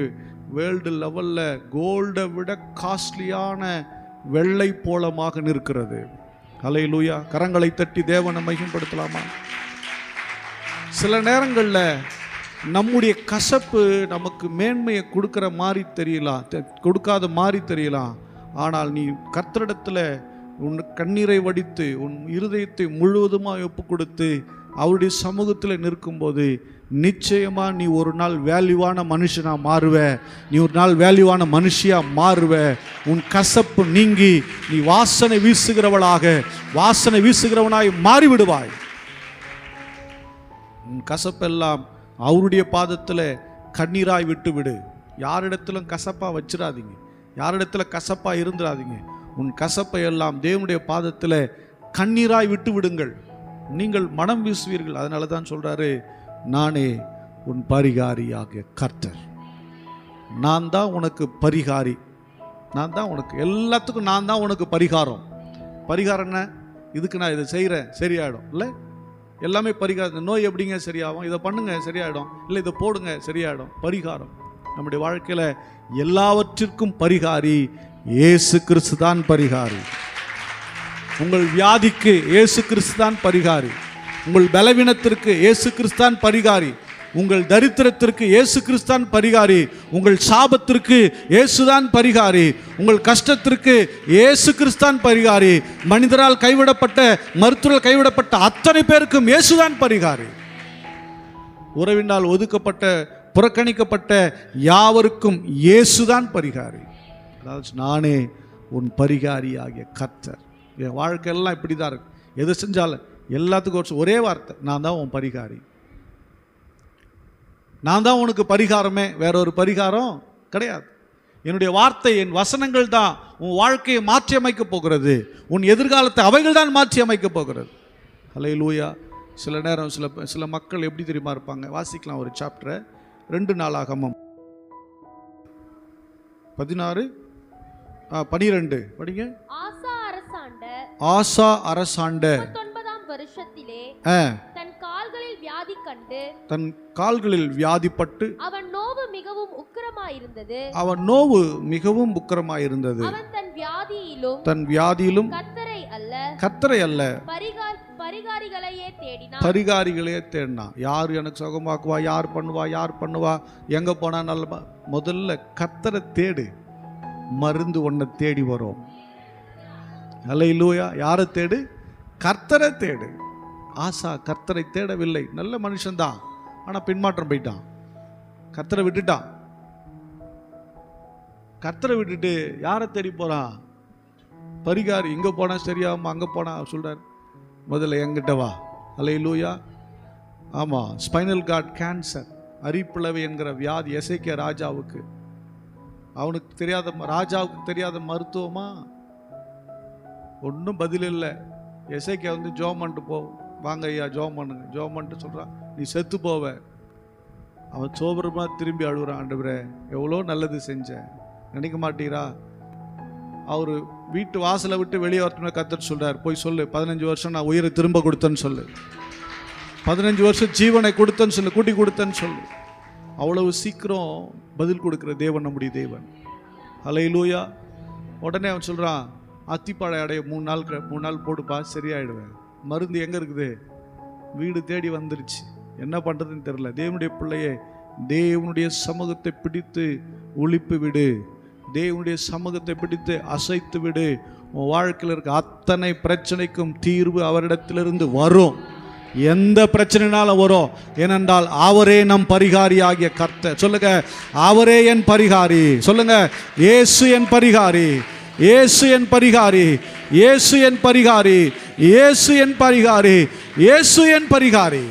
வேர்ல்டு லெவலில் கோல்டை விட காஸ்ட்லியான வெள்ளை போலமாக நிற்கிறது. ஹல்லேலூயா. கரங்களை தட்டி தேவனை மகிமைப்படுத்தலாமா? சில நேரங்களில் நம்முடைய கசப்பு நமக்கு மேன்மையை கொடுக்குற மாதிரி தெரியலாம், கொடுக்காத மாதிரி தெரியலாம். ஆனால் நீ கர்த்தரிடத்தில் உன் கண்ணீரை வடித்து உன் இருதயத்தை முழுவதுமாக ஒப்பு கொடுத்து அவருடைய சமூகத்தில் நிற்கும்போது நிச்சயமாக நீ ஒரு நாள் வேல்யூவான மனுஷனாக மாறுவ. நீ ஒரு நாள் வேல்யூவான மனுஷியாக மாறுவ. உன் கசப்பு நீங்கி நீ வாசனை வீசுகிறவனாய் மாறிவிடுவாய். உன் கசப்பெல்லாம் அவருடைய பாதத்தில் கண்ணீராய் விட்டுவிடு. யாரிடத்திலும் கசப்பாக வச்சிடாதீங்க, யாரிடத்துல கசப்பாக இருந்துடாதீங்க. உன் கசப்பை எல்லாம் தேவனுடைய பாதத்தில் கண்ணீராய் விட்டு விடுங்கள், நீங்கள் மனம் வீசுவீர்கள். அதனால தான் சொல்கிறாரு, நானே உன் பரிகாரியாகிய கர்த்தர். நான் தான் உனக்கு பரிகாரி, நான் தான் உனக்கு எல்லாத்துக்கும், நான் தான் உனக்கு பரிகாரம். பரிகாரம் என்ன? இதுக்கு நான் இதை செய்கிறேன் சரியாயிடும் இல்லை, எல்லாமே பரிகாரம். இந்த நோய் எப்படிங்க சரியாகும்? இதை பண்ணுங்க சரியாயிடும், இல்லை இதை போடுங்க சரியாயிடும். பரிகாரம். நம்முடைய வாழ்க்கையில் எல்லாவற்றிற்கும் பரிகாரி இயேசு கிறிஸ்து தான் பரிகாரி. உங்கள் வியாதிக்கு இயேசு கிறிஸ்து தான் பரிகாரி. உங்கள் பலவீனத்திற்கு இயேசு கிறிஸ்து தான் பரிகாரி. உங்கள் தரித்திரத்திற்கு இயேசு கிறிஸ்து தான் பரிகாரி. உங்கள் சாபத்திற்கு இயேசுதான் பரிகாரி. உங்கள் கஷ்டத்திற்கு இயேசு கிறிஸ்து தான் பரிகாரி. மனிதரால் கைவிடப்பட்ட, மருத்துவரால் கைவிடப்பட்ட அத்தனை பேருக்கும் இயேசுதான் பரிகாரி. உறவினால் ஒதுக்கப்பட்ட, புறக்கணிக்கப்பட்ட யாவருக்கும் இயேசுதான் பரிகாரி. அதாவது நானே உன் பரிகாரியாகிய கர்த்தர். என் வாழ்க்கையெல்லாம் இப்படி தான் இருக்கு. எது செஞ்சாலும் எல்லாத்துக்கும் ஒரே வார்த்தை, நான் தான் உன் பரிகாரி, நான் தான் உனக்கு பரிகாரமே, வேற ஒரு பரிகாரம் கிடையாது. என்னுடைய வார்த்தை, என் வசனங்கள் தான் உன் வாழ்க்கையை மாற்றி அமைக்க போகிறது. உன் எதிர்காலத்தை அவைகள் தான் மாற்றி அமைக்க போகிறது. ஹல்லேலூயா. சில நேரம் சில மக்கள் எப்படி தெரியுமா இருப்பாங்க? வாசிக்கலாம் ஒரு சாப்டரை, 2 நாளாகமம் 16:12 படிங்க. ஆசா அரசாண்ட 19ஆம் வருஷத்திலே தன் கால்களில் வியாதி கண்டு, தன் கால்களில் வியாதிப்பட்டு அவன் நோவு மிகவும் உக்கிரமாயிருந்தது. அவன் தன் வியாதியிலும் கர்த்தரை அல்ல பரிகாரிகளையே தேடினான். யார் எனக்கு சுகமாக்குவா, யார் பண்ணுவா, எங்க போனா நல்ல. முதல்ல கர்த்தரை தேடு, மருந்து ஒன்றை தேடி வரும். ஹல்லேலூயா. யாரை தேடு? கர்த்தரை தேடு. ஆசா கர்த்தரை தேடவில்லை. நல்ல மனுஷன்தான், ஆனால் பின்மாற்றம் போயிட்டான். கர்த்தரை விட்டுட்டான். கர்த்தரை விட்டுட்டு யாரை தேடி போகிறான்? பரிகாரி. இங்கே போனால் சரியாகும், அங்கே போனால் சொல்கிறார், முதல்ல எங்கிட்ட வா. அல்லேலூயா. ஆமாம், ஸ்பைனல் கார்டு கேன்சர், அரிப்பிளவு என்கிற வியாதி எசேக்கியா ராஜாவுக்கு. அவனுக்கு தெரியாத, ராஜாவுக்கு தெரியாத மருத்துவமா? ஒன்றும் பதில் இல்லை. எசேக்கியா வந்து ஜோம் பண்ணிட்டு போ, வாங்க ஐயா ஜோம் பண்ணுங்க. ஜோம் பண்ணிட்டு சொல்கிறான், நீ செத்து போவ. அவன் சோபரமாக திரும்பி அழுகுறான், ஆண்டவரே எவ்வளோ நல்லது செஞ்சேன், நினைக்க மாட்டீரா? அவர் வீட்டு வாசலை விட்டு வெளியே வரட்டும்னு கர்த்தர் சொல்கிறார், போய் சொல்லு 15 வருஷம் நான் உயிரை திரும்ப கொடுத்தேன்னு சொல்லு, 15 வருஷம் ஜீவனை கொடுத்தேன்னு சொல்லு, கூட்டி கொடுத்தேன்னு சொல்லு. அவ்வளவு சீக்கிரம் பதில் கொடுக்குற தேவன் நம்முடைய தேவன். அல்லேலூயா. உடனே அவன் சொல்கிறான், அத்திப்பாழை அடைய 3 நாள் போடுப்பா, சரியாயிடுவேன். மருந்து எங்கே இருக்குது? வீடு தேடி வந்துருச்சு. என்ன பண்ணுறதுன்னு தெரியல. தேவனுடைய பிள்ளையே, தேவனுடைய சமூகத்தை பிடித்து ஒழிப்பு விடு, தேவனுடைய சமூகத்தை பிடித்து அசைத்து விடு. உன் வாழ்க்கையில் இருக்க அத்தனை பிரச்சனைக்கும் தீர்வு அவரிடத்திலிருந்து வரும். எந்த பிரச்சனைனாலும் வரும். ஏனென்றால் அவரே நம் பரிகாரி ஆகிய கர்த்தர். சொல்லுங்க, அவரே என் பரிகாரி. சொல்லுங்க, இயேசு என் பரிகாரி, இயேசு என் பரிகாரி, இயேசு என் பரிகாரி, இயேசு என் பரிகாரி, இயேசு என் பரிகாரி.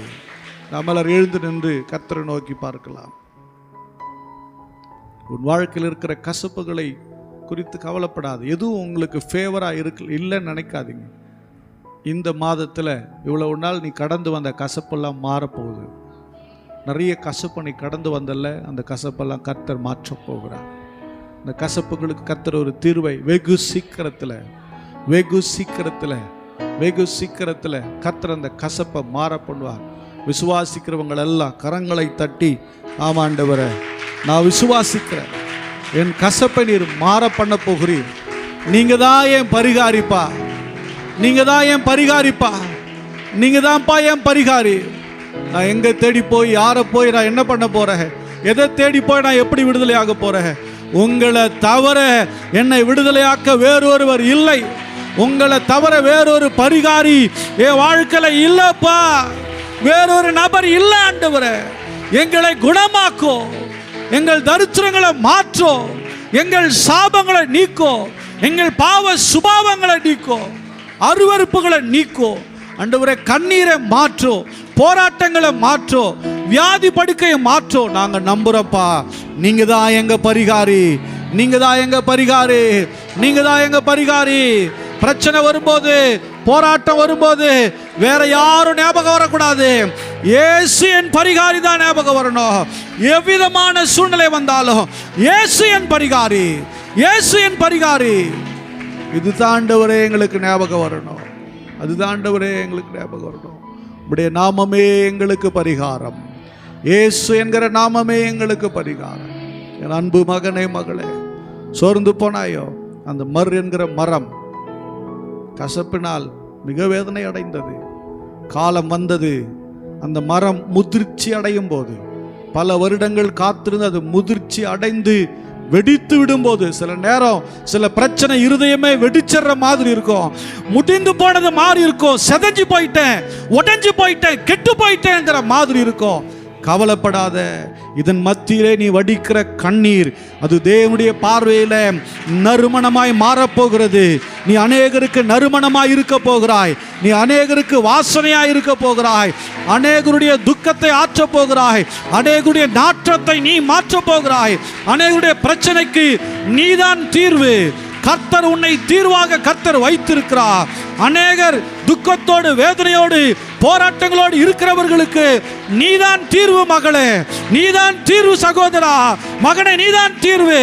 நம்மளர் எழுந்து நின்று கர்த்தரை நோக்கி பார்க்கலாம். உன் வாழ்க்கையில் இருக்கிற கசப்புகளை குறித்து கவலைப்படாது. எதுவும் உங்களுக்கு ஃபேவராக இல்லைன்னு நினைக்காதீங்க. இந்த மாதத்தில் இவ்வளவு நாள் நீ கடந்து வந்த கசப்பெல்லாம் மாறப்போகுது. நிறைய கசப்பை நீ கடந்து வந்தல்ல, அந்த கசப்பெல்லாம் கர்த்தர் மாற்றப் போகிறார். அந்த கசப்புகளுக்கு கர்த்தர் ஒரு தீர்வை வெகு சீக்கிரத்தில் கர்த்தர் அந்த கசப்பை மாற பண்ணுவார். விசுவாசிக்கிறவங்க எல்லாம் கரங்களை தட்டி, ஆமாண்டவரே நான் விசுவாசிக்கிறேன், என் கசப்பை நீர் மாற பண்ண போகிறீர், நீங்க தான் என் பரிகாரிப்பா, நீங்க தான் என் பரிகாரிப்பா, நீங்க தான்ப்பா என் பரிகாரி. நான் எங்க தேடி போய், யாரை போய் நான் என்ன பண்ண போறேன்? எதை தேடி போய் நான் எப்படி விடுதலையாக போறேன்? உங்களை தவிர என்னை விடுதலையாக்க வேறொருவர் இல்லை. உங்களை தவிர வேறொரு பரிகாரி என் வாழ்க்கையில இல்லப்பா, வேறொரு நபர் இல்லை. ஆண்டவரே எங்களை குணமாக்கோ, எங்கள் தரித்திரங்களை மாற்றோ, எங்கள் சாபங்களை நீக்கோ, எங்கள் பாவ சுபாவங்களை நீக்கோ, அருவருப்புகளை நீக்கோ. ஆண்டவரே கண்ணீரை மாற்றோ, போராட்டங்களை மாற்றோ, வியாதி படுக்கையை மாற்றோ. நாங்க நம்புறப்பா, நீங்க தான் எங்க பரிகாரி, நீங்க தான் எங்க பரிகாரி, நீங்க தான் எங்க பரிகாரி. பிரச்சனை வரும்போது, போராட்டம் வரும்போது வேற யாரும் ஞாபகம் வரக்கூடாது. இயேசு என் பரிகாரி தான் ஞாபகம் வரணும். எவ்விதமான சூழ்நிலை வந்தாலும் இயேசு என் பரிகாரி, இயேசு என் பரிகாரி. இது தாண்டவரே எங்களுக்கு ஞாபகம் வரணும். அது தாண்டவரே எங்களுக்கு ஞாபகம் வரணும். உடைய நாமமே எங்களுக்கு பரிகாரம். இயேசு என்கிற நாமமே எங்களுக்கு பரிகாரம். என் அன்பு மகனே மகளே, சோர்ந்து போனாயோ? அந்த மர் என்கிற மரம் கசப்பினால் மிக வேதனை அடைந்தது. காலம் வந்தது, அந்த மரம் முதிர்ச்சி அடையும் போது, பல வருடங்கள் காத்திருந்து அது முதிர்ச்சி அடைந்து வெடித்து விடும்போது, சில நேரம் சில பிரச்சனை இருதயமே வெடிச்சிடுற மாதிரி இருக்கும், முடிந்து போனது மாதிரி இருக்கும், செதஞ்சு போயிட்டேன், உடைஞ்சு போயிட்டேன், கெட்டு போயிட்டேங்கிற மாதிரி இருக்கும். கவலைப்படாத. இதன் மத்தியிலே நீ வடிக்கிற கண்ணீர் அது தேவனுடைய பார்வையில நறுமணமாய் மாறப்போகிறது. நீ அநேகருக்கு நறுமணமாய் இருக்க போகிறாய். நீ அநேகருக்கு வாசனையாய் இருக்க போகிறாய். அநேகருடைய துக்கத்தை ஆற்றப் போகிறாய். அநேகருடைய நாற்றத்தை நீ மாற்றப் போகிறாய். அநேகருடைய பிரச்சனைக்கு நீதான் தீர்வு. கர்த்தர் உன்னை தீர்வாக கர்த்தர் வைத்திருக்கிறார். அநேகர் துக்கத்தோடு, வேதனையோடு, போராட்டங்களோடு இருக்கிறவர்களுக்கு நீதான் தீர்வு மகளே, நீதான் தீர்வு சகோதரா, மகனே நீதான் தீர்வு.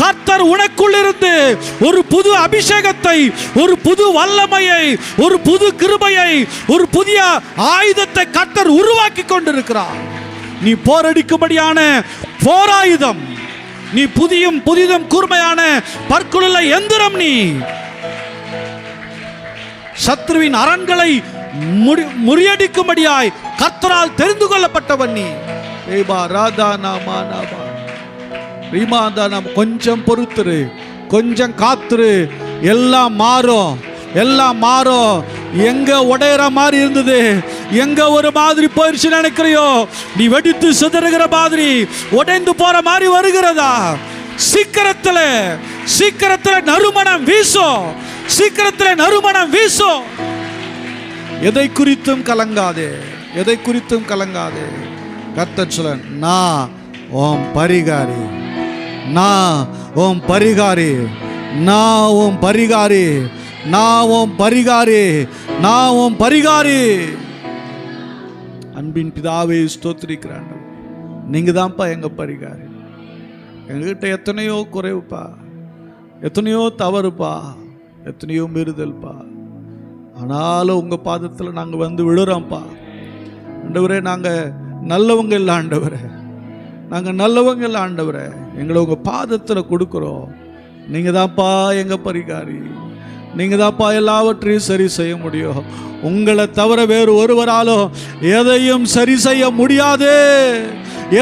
கர்த்தர் உனக்குள்ளிருந்து ஒரு புது அபிஷேகத்தை, ஒரு புது வல்லமையை, ஒரு புது கிருபையை, ஒரு புதிய ஆயுதத்தை கர்த்தர் உருவாக்கி கொண்டிருக்கிறார். நீ போரடிக்கும்படியான போராயுதம், நீ புதிதும் கூர்மையான பற்களுள்ள எந்திரம். நீ சத்ருவின் அரண்களை முறியடிக்கும்படியாய் கர்த்தரால் தெரிந்து கொள்ளப்பட்டவன் நீ. கொஞ்சம் பொறுத்துரு, கொஞ்சம் காத்துரு, எல்லாம் மாறும். எல்லாம் மாறும். எங்க உடையிற மாதிரி இருந்தது, எங்க ஒரு மாதிரி போயிடுச்சு நினைக்கிறியோ, நீ வெடித்து சிதறுகிற மாதிரி, உடைந்து போற மாதிரி வருகிறதா? சீக்கிரத்தில் நறுமணம் வீசும். சீக்கிரத்தில் நறுமணம் வீசும். எதை குறித்தும் கலங்காதே, எதை குறித்தும் கலங்காதே. கர்த்தர் சொல்ல, நான் உன் பரிகாரி, நான் உன் பரிகாரி, நான் உன் பரிகாரி, நான் உன் பரிகாரி, நான் உன் பரிகாரி. அன்பின் பிதாவே ஸ்தோத்திரிக்கிறான். நீங்க தான்ப்பா எங்க பரிகாரி. எங்ககிட்ட எத்தனையோ குறைவுப்பா, எத்தனையோ தவறுப்பா, எத்தனையோ மீறுதல்ப்பா. ஆனாலும் உங்க பாதத்தில் நாங்கள் வந்து விழுறோம்ப்பா. ஆண்டவரே, நாங்கள் நல்லவங்க இல்லை ஆண்டவரே, நாங்கள் நல்லவங்க இல்லை ஆண்டவரே. எங்களை உங்கள் பாதத்தில் கொடுக்குறோம். நீங்கள் தான்ப்பா எங்கள் பரிகாரி, நீங்கள் தான்ப்பா எல்லாவற்றையும் சரி செய்ய முடியும். உங்களை தவிர வேறு ஒருவராலும் எதையும் சரி செய்ய முடியாது,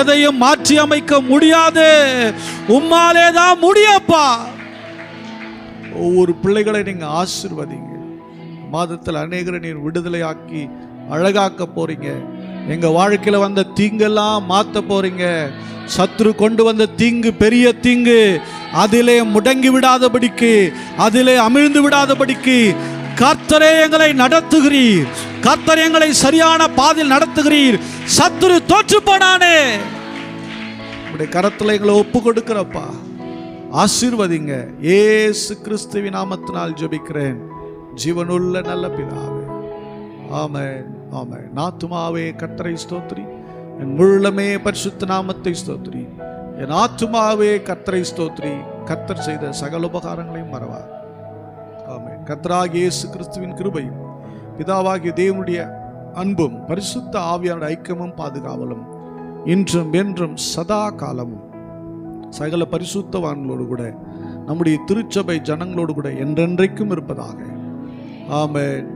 எதையும் மாற்றி அமைக்க முடியாது. உம்மாலே தான் முடியப்பா. ஒவ்வொரு பிள்ளைகளை நீங்கள் ஆசீர்வதிங்க. மாதத்தில் அநேகரை நீர் விடுதலையாக்கி அழகாக்க போறீங்க. எங்க வாழ்க்கையில வந்த தீங்கெல்லாம் மாற்ற போறீங்க. சத்துரு கொண்டு வந்த தீங்கு பெரிய தீங்கு, அதிலே முடங்கி விடாதபடிக்கு, அதிலே அமிழ்ந்து விடாதபடிக்கு கர்த்தரே எங்களை நடத்துகிறீர். கர்த்தர் எங்களை சரியான பாதையில் நடத்துகிறீர். சத்துரு தோற்று போனானே. உடைய கரத்தில் எங்களை ஒப்பு கொடுக்கிறப்பா. ஆசீர்வதிங்க. இயேசு கிறிஸ்துவின் நாமத்தினால் ஜெபிக்கிறேன் ஜீவனுள்ள நல்ல பிதாவே. ஆமென், ஆமென். ஆத்துமாவே கர்த்தரை ஸ்தோத்திரி, என் முழுமே பரிசுத்த நாமத்தை ஸ்தோத்திரி. என் ஆத்துமாவே கர்த்தரை ஸ்தோத்திரி, கர்த்தர் செய்த சகல உபகாரங்களையும் மறவா. ஆமென். கர்த்தராகிய இயேசு கிறிஸ்துவின் கிருபையும் பிதாவாகிய தேவனுடைய அன்பும் பரிசுத்த ஆவியானுடைய ஐக்கியமும் பாதுகாவலும் இன்றும் என்றும் சதா காலமும் சகல பரிசுத்தவான்களோடு கூட நம்முடைய திருச்சபை ஜனங்களோடு கூட என்றென்றைக்கும் இருப்பதாக. ஆமென்.